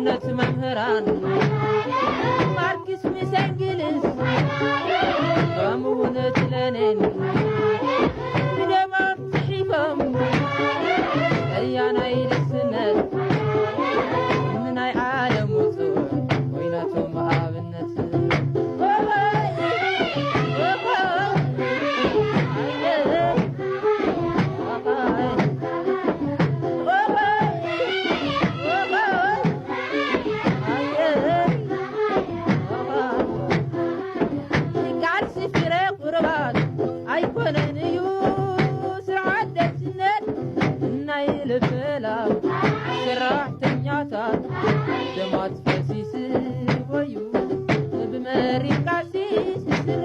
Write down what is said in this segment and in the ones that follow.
እውነት መምህራን ማርክስ ሚሰንግልስ ከምውነት ለኔን ደማም ጽሒፎም እያናይ ልስነት ምናይ ዓለም ውፅእ ኮይናቶም ኣብነት ሰራሕተኛታት ደማት ፈሲስ ወዩ ብመሪ ቃሲስ ስረ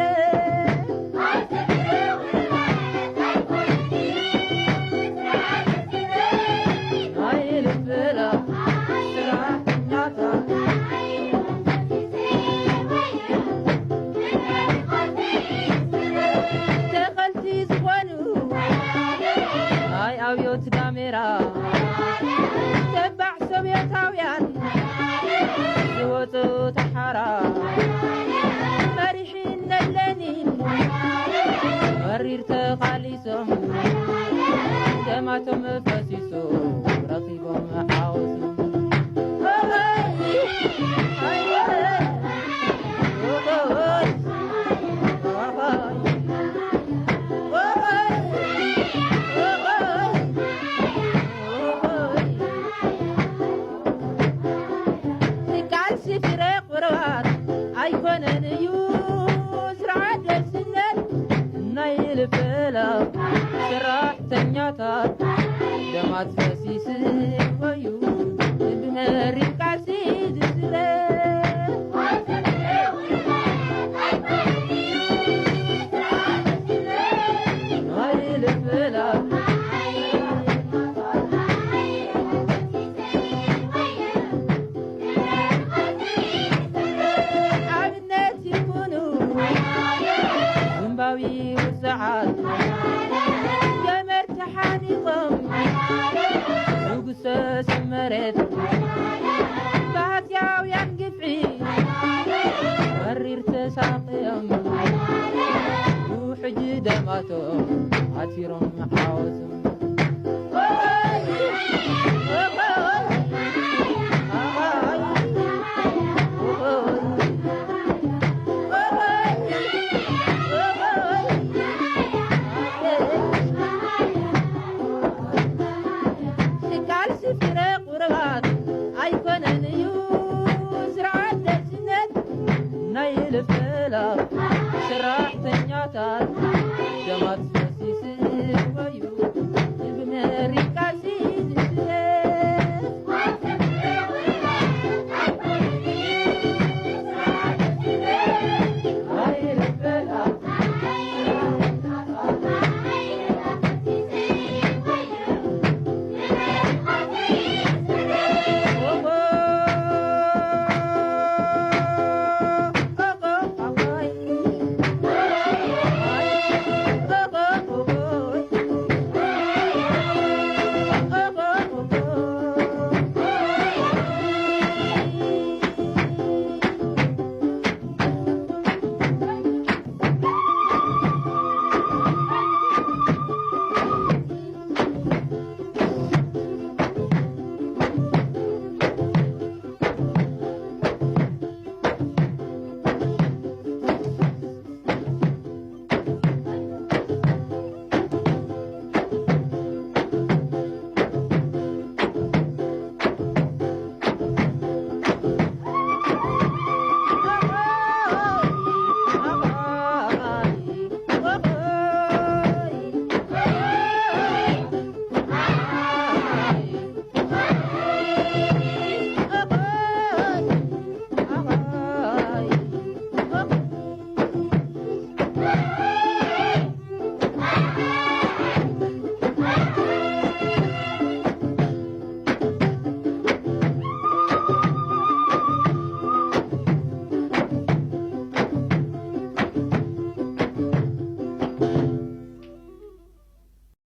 አይልበላ ሰራሕተኛታት ተኸልቲ ዝኾኑ አይ ኣብዮት ዳሜራ تبع سويتاويان سوتو تحرا مريحين اللنين مرير تقاليسهم دماتهم فاسيسو رقيبهم حاوسهم ኣይኮነን እዩ ስርዓት ደስነት እናይልበላ ሰራሕተኛታት ደማት ፈሲስ ወዩ ብመሪ ቃሲስ ስረ ኣይልበላ وسعات جمر تحانيكم نقص سمرت بعد ياو ينقفعي مرير تساقيهم وحج دماتهم عتيرهم حاوسهم سرعت النيل فلا سرعت النياتات